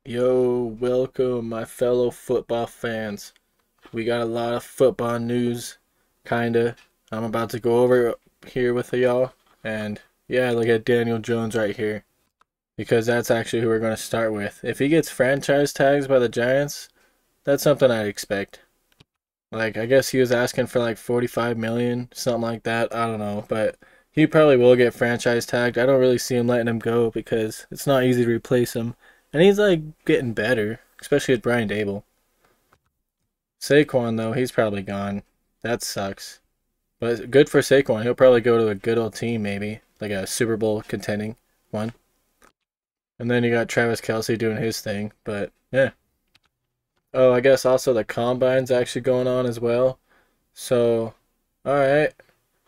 Yo, welcome, my fellow football fans. We got a lot of football news, kinda. I'm about to go over it here with y'all. And yeah, look at Daniel Jones right here. Because that's actually who we're going to start with. If he gets franchise tags by the Giants, that's something I'd expect. Like, I guess he was asking for like 45 million, something like that. I don't know. But he probably will get franchise tagged. I don't really see him letting him go because it's not easy to replace him. And he's like getting better, especially with Brian Dable. Saquon, though, he's probably gone. That sucks. But good for Saquon. He'll probably go to a good old team, maybe. Like a Super Bowl contending one. And then you got Travis Kelce doing his thing. But, yeah. Oh, I guess also the Combine's actually going on as well. So, alright.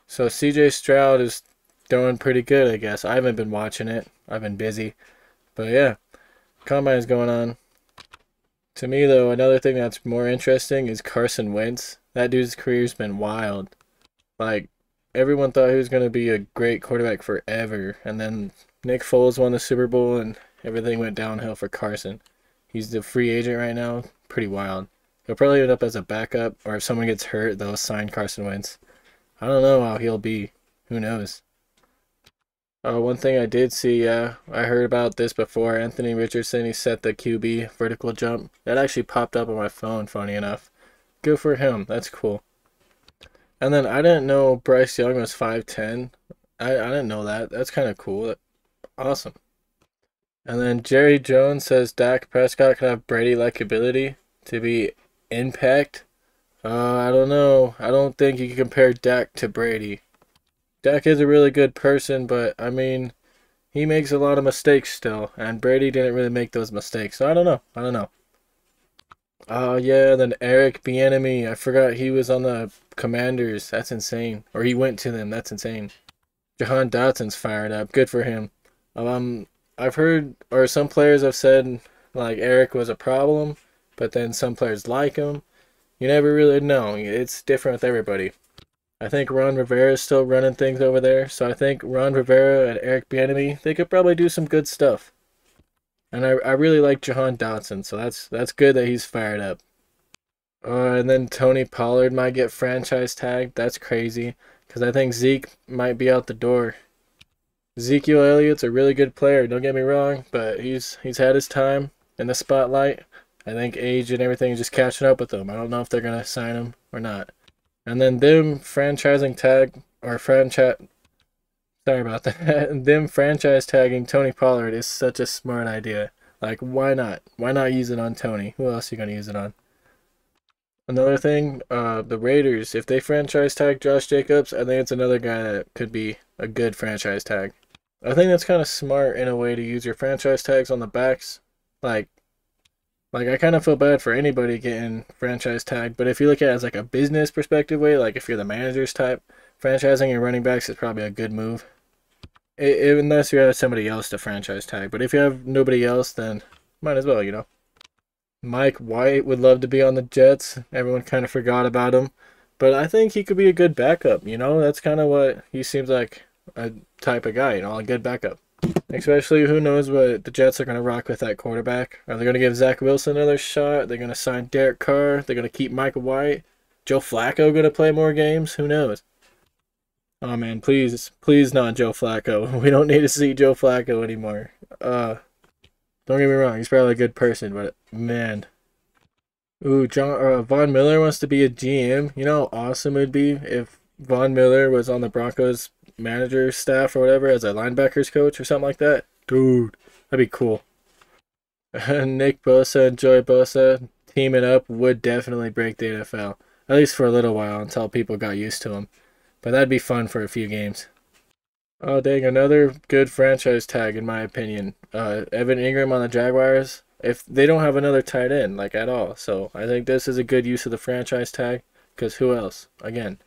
So CJ Stroud is doing pretty good, I guess. I haven't been watching it. I've been busy. But, yeah. Combine's going on. To me, though, another thing that's more interesting is Carson Wentz. That dude's career's been wild. Like, everyone thought he was going to be a great quarterback forever. And then Nick Foles won the Super Bowl and everything went downhill for Carson. He's the free agent right now. Pretty wild. He'll probably end up as a backup, or if someone gets hurt, they'll sign Carson Wentz. I don't know how he'll be. Who knows? One thing I did see, yeah, I heard about this before. Anthony Richardson, he set the QB vertical jump. That actually popped up on my phone, funny enough. Good for him. That's cool. And then I didn't know Bryce Young was 5'10". I didn't know that. That's kind of cool. Awesome. And then Jerry Jones says Dak Prescott could have Brady-like ability to be impact. I don't know. I don't think you can compare Dak to Brady. Dak is a really good person, but I mean, he makes a lot of mistakes still, and Brady didn't really make those mistakes. So I don't know. I don't know. Oh yeah, then Eric Bieniemy. I forgot he was on the Commanders. That's insane. Or he went to them. That's insane. Jahan Dotson's fired up. Good for him. I've heard, or some players have said, like Eric was a problem, but then some players like him. You never really know. It's different with everybody. I think Ron Rivera is still running things over there, so I think Ron Rivera and Eric Bieniemy, they could probably do some good stuff. And I really like Jahan Dotson, so that's good that he's fired up. And then Tony Pollard might get franchise tagged. That's crazy, because I think Zeke might be out the door. Ezekiel Elliott's a really good player, don't get me wrong, but he's had his time in the spotlight. I think age and everything is just catching up with him. I don't know if they're gonna sign him or not. And then them franchising tag or franchise. Sorry about that. Them franchise tagging Tony Pollard is such a smart idea. Like, why not? Why not use it on Tony? Who else are you gonna use it on? Another thing, the Raiders, if they franchise tag Josh Jacobs, I think it's another guy that could be a good franchise tag. I think that's kind of smart in a way to use your franchise tags on the backs. Like, like I kind of feel bad for anybody getting franchise tagged, but if you look at it as like a business perspective way, like if you're the managers type, franchising your running backs is probably a good move. Unless you have somebody else to franchise tag, but if you have nobody else, then might as well, you know. Mike White would love to be on the Jets. Everyone kind of forgot about him, but I think he could be a good backup. You know, that's kind of what he seems like, a type of guy. You know, a good backup. Especially, who knows what the Jets are going to rock with that quarterback. Are they going to give Zach Wilson another shot? They're going to sign Derek Carr? They're going to keep Michael White? Joe Flacco going to play more games? Who knows? Oh man, please, please not Joe Flacco. We don't need to see Joe Flacco anymore. Don't get me wrong, he's probably a good person, but man. Ooh, Von Miller wants to be a GM. You know how awesome it would be if Von Miller was on the Broncos manager staff or whatever as a linebackers coach or something like that? Dude, that'd be cool. Nick Bosa and Joey Bosa teaming up would definitely break the NFL. At least for a little while until people got used to him. But that'd be fun for a few games. Oh dang, another good franchise tag in my opinion. Evan Ingram on the Jaguars. If they don't have another tight end, like at all. So I think this is a good use of the franchise tag. Because who else? Again.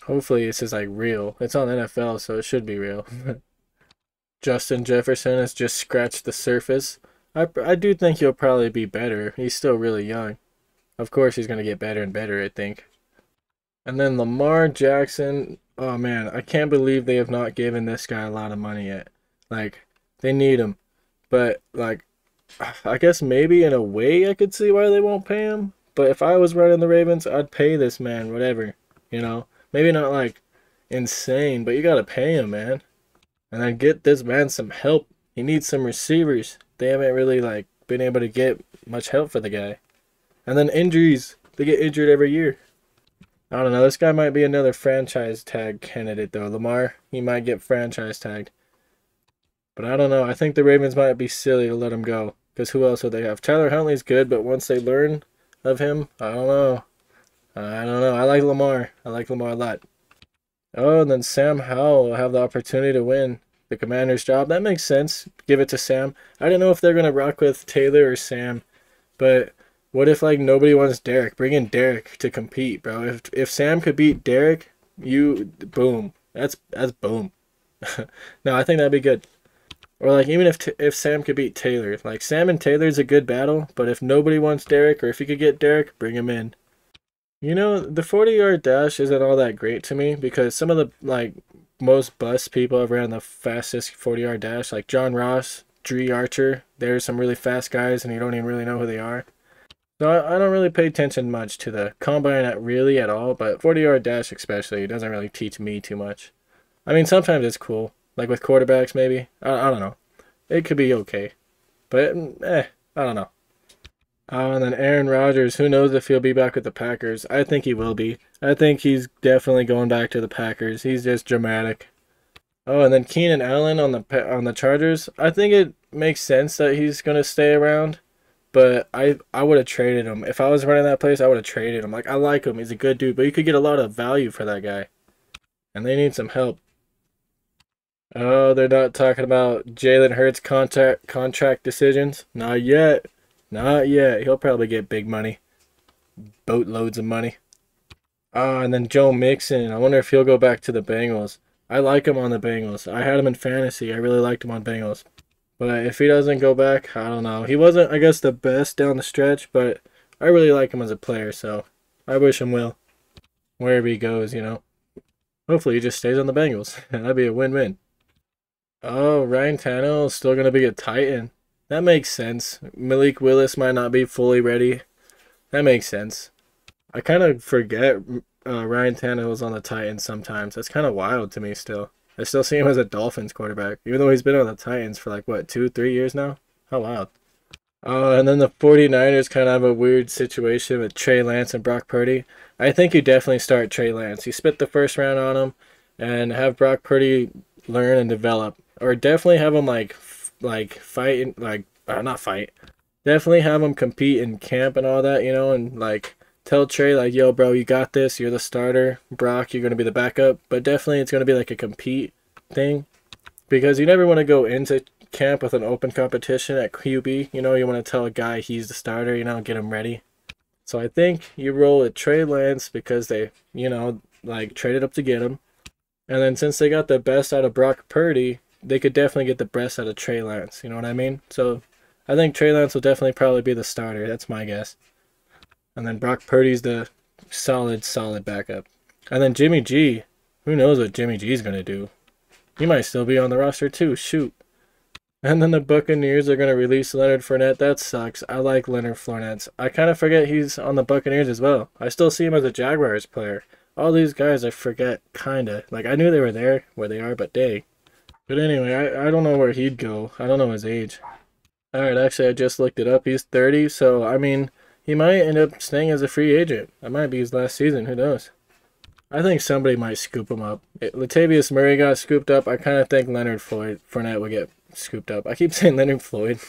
Hopefully this is like real. It's on NFL, so it should be real. Justin Jefferson has just scratched the surface. I do think he'll probably be better. He's still really young. Of course he's going to get better and better, I think. And then Lamar Jackson. Oh man, I can't believe they have not given this guy a lot of money yet. Like, they need him. But, like, I guess maybe in a way I could see why they won't pay him. But if I was running the Ravens, I'd pay this man whatever, you know? Maybe not like insane, but you gotta pay him, man. And then get this man some help. He needs some receivers. They haven't really like been able to get much help for the guy. And then injuries. They get injured every year. I don't know. This guy might be another franchise tag candidate though. Lamar, he might get franchise tagged. But I don't know. I think the Ravens might be silly to let him go. Because who else would they have? Tyler Huntley's good, but once they learn of him, I don't know. I don't know. I like Lamar. I like Lamar a lot. Oh, and then Sam Howell will have the opportunity to win the Commander's job. That makes sense. Give it to Sam. I don't know if they're going to rock with Taylor or Sam, but what if like nobody wants Derek? Bring in Derek to compete, bro. If Sam could beat Derek, boom. That's boom. No, I think that'd be good. Or like even if Sam could beat Taylor, like Sam and Taylor's a good battle, but if nobody wants Derek or if you could get Derek, bring him in. You know, the 40-yard dash isn't all that great to me because some of the like most bust people have ran the fastest 40-yard dash, like John Ross, Dree Archer. There's some really fast guys and you don't even really know who they are. So I don't really pay attention much to the combine at all, but 40-yard dash especially, it doesn't really teach me too much. I mean, sometimes it's cool, like with quarterbacks maybe. I don't know. It could be okay, but I don't know. Oh, and then Aaron Rodgers, who knows if he'll be back with the Packers. I think he will be. I think he's definitely going back to the Packers. He's just dramatic. Oh, and then Keenan Allen on the Chargers. I think it makes sense that he's going to stay around, but I would have traded him. If I was running that place, I would have traded him. Like, I like him. He's a good dude, but you could get a lot of value for that guy. And they need some help. Oh, they're not talking about Jalen Hurts contract decisions? Not yet. Not yet. He'll probably get big money. Boatloads of money. Ah, and then Joe Mixon. I wonder if he'll go back to the Bengals. I like him on the Bengals. I had him in fantasy. I really liked him on Bengals. But if he doesn't go back, I don't know. He wasn't, I guess, the best down the stretch, but I really like him as a player, so I wish him well. Wherever he goes, you know. Hopefully he just stays on the Bengals. That'd be a win-win. Oh, Ryan Tannehill is still going to be a Titan. That makes sense. Malik Willis might not be fully ready. That makes sense. I kind of forget Ryan Tannehill's on the Titans sometimes. That's kind of wild to me still. I still see him as a Dolphins quarterback, even though he's been on the Titans for like, what, 2-3 years now? How wild. And then the 49ers kind of have a weird situation with Trey Lance and Brock Purdy. I think you definitely start Trey Lance. You spit the first round on him and have Brock Purdy learn and develop. Or definitely have him like fight, not fight. Definitely have him compete in camp and all that, you know, and like tell Trey like, yo, bro, you got this. You're the starter. Brock, you're gonna be the backup. But definitely, it's gonna be like a compete thing, because you never want to go into camp with an open competition at QB. You know, you want to tell a guy he's the starter. You know, get him ready. So I think you roll with Trey Lance because they, you know, like traded up to get him, and then since they got the best out of Brock Purdy, they could definitely get the best out of Trey Lance. You know what I mean? So I think Trey Lance will definitely probably be the starter. That's my guess. And then Brock Purdy's the solid backup. And then Jimmy G. Who knows what Jimmy G's going to do? He might still be on the roster too. Shoot. And then the Buccaneers are going to release Leonard Fournette. That sucks. I like Leonard Fournette. I kind of forget he's on the Buccaneers as well. I still see him as a Jaguars player. All these guys I forget, kind of. Like, I knew they were there, where they are, but dang. But anyway, I don't know where he'd go. I don't know his age. Alright, actually, I just looked it up. He's 30, so, I mean, he might end up staying as a free agent. That might be his last season. Who knows? I think somebody might scoop him up. Latavius Murray got scooped up. I kind of think Leonard Fournette would get scooped up. I keep saying Leonard Floyd.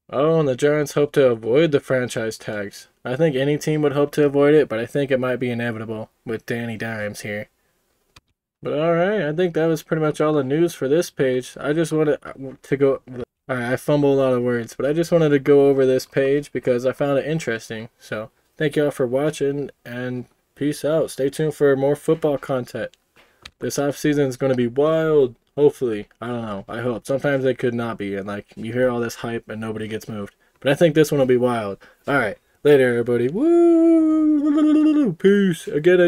Oh, and the Giants hope to avoid the franchise tags. I think any team would hope to avoid it, but I think it might be inevitable with Danny Dimes here. But alright, I think that was pretty much all the news for this page. I just wanted to go... Alright, I fumble a lot of words, but I just wanted to go over this page because I found it interesting. So, thank y'all for watching, and peace out. Stay tuned for more football content. This offseason is going to be wild, hopefully. I don't know, I hope. Sometimes it could not be, and like, you hear all this hype and nobody gets moved. But I think this one will be wild. Alright, later everybody. Woo! Peace. Again.